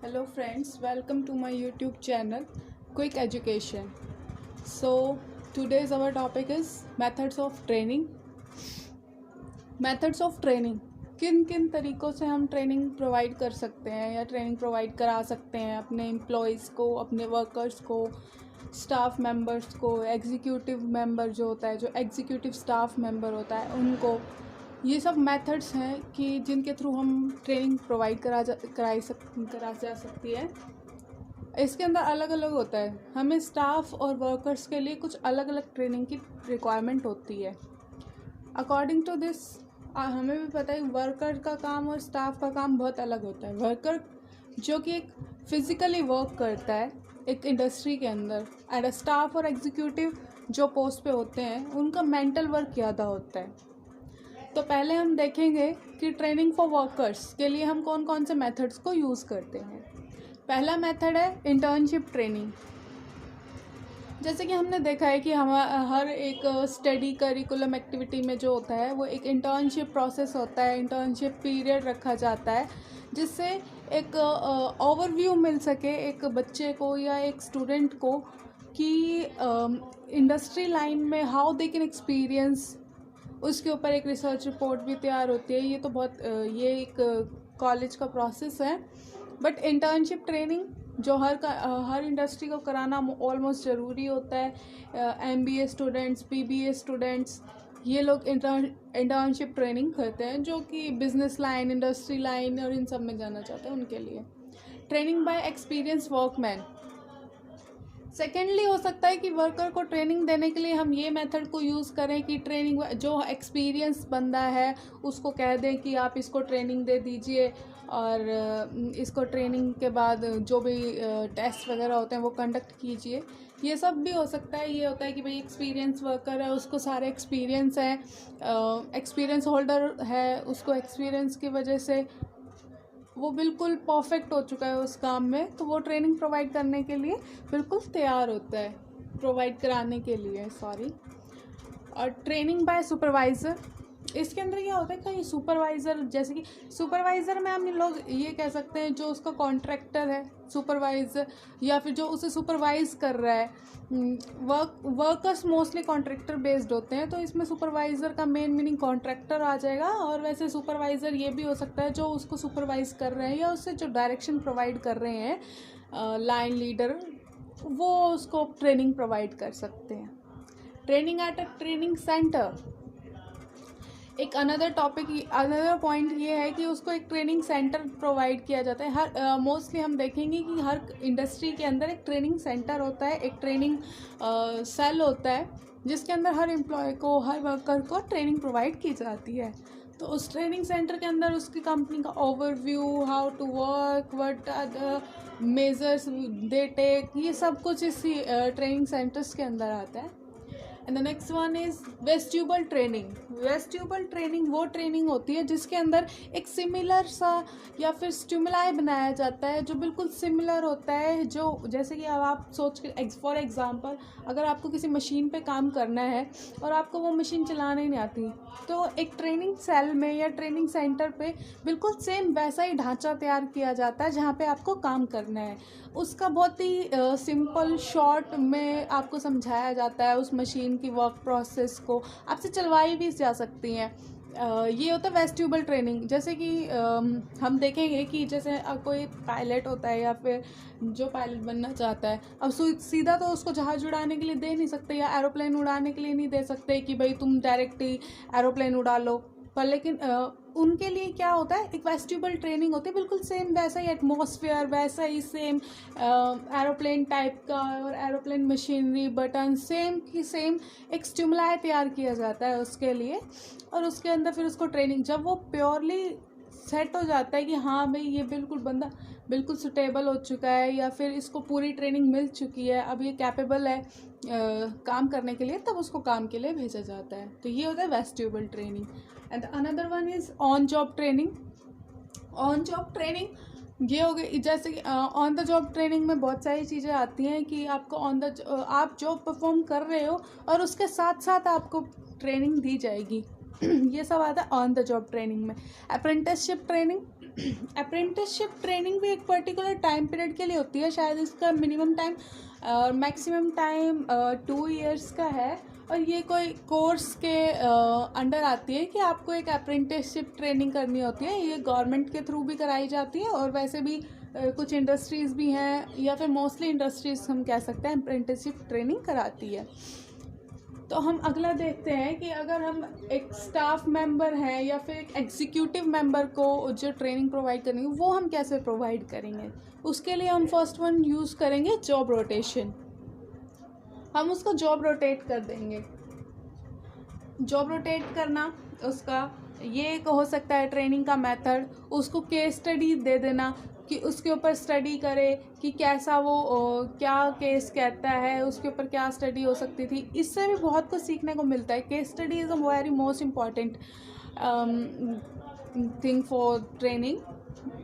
Hello friends, welcome to my YouTube channel Quick Education. So today's our topic is methods of training. Methods of training, किन किन तरीक़ों से हम training provide कर सकते हैं या ट्रेनिंग प्रोवाइड करा सकते हैं अपने एम्प्लॉयज़ को, अपने वर्कर्स को, स्टाफ मेंबर्स को, एग्जीक्यूटिव मेंबर जो होता है, जो एग्जीक्यूटिव स्टाफ मेंबर होता है उनको। ये सब मेथड्स हैं कि जिनके थ्रू हम ट्रेनिंग प्रोवाइड करा जा सकती है। इसके अंदर अलग अलग होता है, हमें स्टाफ और वर्कर्स के लिए कुछ अलग अलग ट्रेनिंग की रिक्वायरमेंट होती है। अकॉर्डिंग टू दिस हमें भी पता है वर्कर का काम और स्टाफ का काम बहुत अलग होता है। वर्कर जो कि एक फिज़िकली वर्क करता है एक इंडस्ट्री के अंदर, एंड स्टाफ और एग्जीक्यूटिव जो पोस्ट पे होते हैं उनका मेंटल वर्क ज़्यादा होता है। तो पहले हम देखेंगे कि ट्रेनिंग फॉर वर्कर्स के लिए हम कौन कौन से मेथड्स को यूज़ करते हैं। पहला मेथड है इंटर्नशिप ट्रेनिंग। जैसे कि हमने देखा है कि हम हर एक स्टडी करिकुलम एक्टिविटी में जो होता है वो एक इंटर्नशिप प्रोसेस होता है, इंटर्नशिप पीरियड रखा जाता है जिससे एक ओवरव्यू मिल सके एक बच्चे को या एक स्टूडेंट को कि इंडस्ट्री लाइन में हाउ दे कैन एक्सपीरियंस। उसके ऊपर एक रिसर्च रिपोर्ट भी तैयार होती है। ये तो बहुत ये एक कॉलेज का प्रोसेस है, बट इंटर्नशिप ट्रेनिंग जो हर इंडस्ट्री को कराना ऑलमोस्ट ज़रूरी होता है। MBA स्टूडेंट्स, BBA स्टूडेंट्स, ये लोग इंटर्नशिप ट्रेनिंग करते हैं जो कि बिजनेस लाइन, इंडस्ट्री लाइन और इन सब में जाना चाहते हैं उनके लिए। Training bye experience workman. Secondly हो सकता है कि वर्कर को ट्रेनिंग देने के लिए हम ये मेथड को यूज़ करें कि ट्रेनिंग जो एक्सपीरियंस बंदा है उसको कह दें कि आप इसको ट्रेनिंग दे दीजिए और इसको ट्रेनिंग के बाद जो भी टेस्ट वगैरह होते हैं वो कंडक्ट कीजिए। ये सब भी हो सकता है। ये होता है कि भाई एक्सपीरियंस वर्कर है, उसको सारे एक्सपीरियंस है, एक्सपीरियंस होल्डर है, उसको एक्सपीरियंस की वजह से वो बिल्कुल परफेक्ट हो चुका है उस काम में, तो वो ट्रेनिंग प्रोवाइड करने के लिए बिल्कुल तैयार होता है, प्रोवाइड कराने के लिए सॉरी। और ट्रेनिंग बाय सुपरवाइज़र, इसके अंदर क्या होता है कि सुपरवाइज़र, जैसे कि सुपरवाइज़र में हम लोग ये कह सकते हैं जो उसका कॉन्ट्रैक्टर है सुपरवाइज़र, या फिर जो उसे सुपरवाइज़ कर रहा है। वर्कर्स मोस्टली कॉन्ट्रैक्टर बेस्ड होते हैं, तो इसमें सुपरवाइज़र का मेन मीनिंग कॉन्ट्रैक्टर आ जाएगा। और वैसे सुपरवाइज़र ये भी हो सकता है जो उसको सुपरवाइज़ कर रहे हैं या उससे जो डायरेक्शन प्रोवाइड कर रहे हैं, लाइन लीडर, वो उसको ट्रेनिंग प्रोवाइड कर सकते हैं। Training at a training centre, एक अनदर पॉइंट ये है कि उसको एक ट्रेनिंग सेंटर प्रोवाइड किया जाता है। हर मोस्टली हम देखेंगे कि हर इंडस्ट्री के अंदर एक ट्रेनिंग सेंटर होता है, एक ट्रेनिंग सेल होता है जिसके अंदर हर एम्प्लॉय को, हर वर्कर को ट्रेनिंग प्रोवाइड की जाती है। तो उस ट्रेनिंग सेंटर के अंदर उसकी कंपनी का overview, how to work, what are the measures they take, ये सब कुछ इसी ट्रेनिंग सेंटर्स के अंदर आता है। And the next one is vestibule training. Vestibule training वो ट्रेनिंग होती है जिसके अंदर एक सिमिलर सा या फिर स्टिमुलाई बनाया जाता है जो बिल्कुल सिमिलर होता है। जो जैसे कि अब आप सोच के फॉर एग्जांपल अगर आपको किसी मशीन पे काम करना है और आपको वो मशीन चलाने नहीं आती, तो एक ट्रेनिंग सेल में या ट्रेनिंग सेंटर पे बिल्कुल सेम वैसा ही ढांचा तैयार किया जाता है जहाँ पे आपको काम करना है। उसका बहुत ही सिंपल शॉर्ट में आपको समझाया जाता है उस मशीन की वर्क प्रोसेस को, आपसे चलवाई भी जा सकती हैं। ये होता है वेस्ट्यूबल ट्रेनिंग। जैसे कि हम देखेंगे कि जैसे कोई पायलट होता है या फिर जो पायलट बनना चाहता है, अब सीधा तो उसको जहाज़ उड़ाने के लिए दे नहीं सकते या एरोप्लेन उड़ाने के लिए नहीं दे सकते कि भाई तुम डायरेक्ट ही एरोप्लेन उड़ा लो, पर लेकिन उनके लिए क्या होता है, एक वेस्ट्यूबल ट्रेनिंग होती है, बिल्कुल सेम वैसा ही एटमॉस्फेयर, वैसा ही सेम एरोप्लेन टाइप का और एरोप्लेन मशीनरी, बटन सेम की सेम एक स्टिमुलाई तैयार किया जाता है उसके लिए। और उसके अंदर फिर उसको ट्रेनिंग, जब वो प्योरली सेट हो जाता है कि हाँ भाई ये बिल्कुल बंदा बिल्कुल सुटेबल हो चुका है या फिर इसको पूरी ट्रेनिंग मिल चुकी है, अब ये कैपेबल है काम करने के लिए, तब उसको काम के लिए भेजा जाता है। तो ये होता है vestibule training. And another one is on job training. On job training ये हो गई, जैसे कि ऑन द जॉब ट्रेनिंग में बहुत सारी चीज़ें आती हैं कि आपको आप जॉब परफॉर्म कर रहे हो और उसके साथ साथ आपको ट्रेनिंग दी जाएगी। ये सब आता है ऑन द जॉब ट्रेनिंग में। अप्रेंटिसशिप ट्रेनिंग, अप्रेंटिसशिप ट्रेनिंग भी एक पर्टिकुलर टाइम पीरियड के लिए होती है, शायद इसका मिनिमम टाइम और मैक्सिमम टाइम 2 ईयर्स का है, और ये कोई कोर्स के अंडर आती है कि आपको एक अप्रेंटिसशिप ट्रेनिंग करनी होती है। ये गवर्नमेंट के थ्रू भी कराई जाती है, और वैसे भी कुछ इंडस्ट्रीज़ भी हैं, या फिर मोस्टली इंडस्ट्रीज़ हम कह सकते हैं अप्रेंटिसशिप ट्रेनिंग कराती है। तो हम अगला देखते हैं कि अगर हम एक स्टाफ मेंबर हैं या फिर एक एग्जीक्यूटिव मेंबर को जो ट्रेनिंग प्रोवाइड करेंगे वो हम कैसे प्रोवाइड करेंगे। उसके लिए हम फर्स्ट वन यूज़ करेंगे जॉब रोटेशन। हम उसको जॉब रोटेट कर देंगे। जॉब रोटेट करना उसका ये एक हो सकता है ट्रेनिंग का मेथड। उसको केस स्टडी दे देना कि उसके ऊपर स्टडी करे कि कैसा वो क्या केस कहता है, उसके ऊपर क्या स्टडी हो सकती थी। इससे भी बहुत कुछ सीखने को मिलता है। Case study is a very most important thing for training.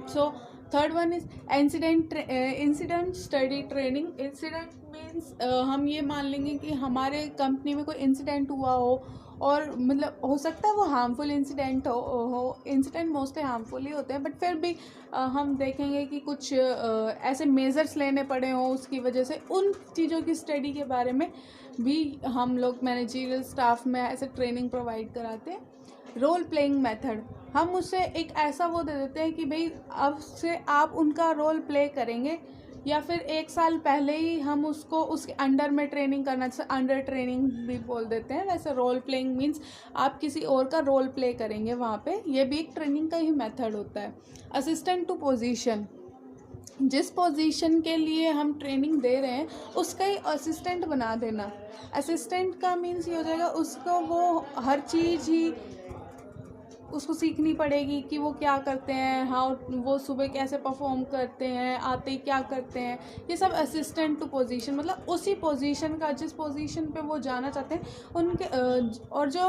So third one is incident study training. Incident means हम ये मान लेंगे कि हमारे कंपनी में कोई इंसिडेंट हुआ हो, और मतलब हो सकता है वो हार्मफुल इंसिडेंट हो। इंसिडेंट मोस्टली हार्मफुल ही होते हैं, बट फिर भी हम देखेंगे कि कुछ ऐसे मेजर्स लेने पड़े हों उसकी वजह से। उन चीज़ों की स्टडी के बारे में भी हम लोग मैनेजरियल स्टाफ में ऐसे ट्रेनिंग प्रोवाइड कराते हैं। रोल प्लेइंग मेथड, हम उसे एक ऐसा वो दे देते हैं कि भाई अब से आप उनका रोल प्ले करेंगे, या फिर 1 साल पहले ही हम उसको उसके अंडर में ट्रेनिंग करना, जैसे अंडर ट्रेनिंग भी बोल देते हैं। वैसे रोल प्लेइंग मीन्स आप किसी और का रोल प्ले करेंगे वहाँ पे। ये भी एक ट्रेनिंग का ही मेथड होता है। असिस्टेंट टू पोजीशन, जिस पोजीशन के लिए हम ट्रेनिंग दे रहे हैं उसका ही असिस्टेंट बना देना। असिस्टेंट का मीन्स ये हो जाएगा उसको वो हर चीज़ ही उसको सीखनी पड़ेगी कि वो क्या करते हैं, हाँ वो सुबह कैसे परफॉर्म करते हैं, आते ही क्या करते हैं। ये सब असिस्टेंट टू पोजीशन, मतलब उसी पोजीशन का जिस पोजीशन पे वो जाना चाहते हैं उनके और जो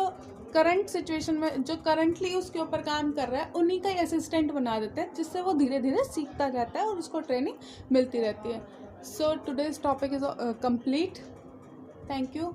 करंट सिचुएशन में जो करंटली उसके ऊपर काम कर रहा है उन्हीं का ही असिस्टेंट बना देते हैं, जिससे वो धीरे धीरे सीखता रहता है और उसको ट्रेनिंग मिलती रहती है। So today's topic is complete. Thank you.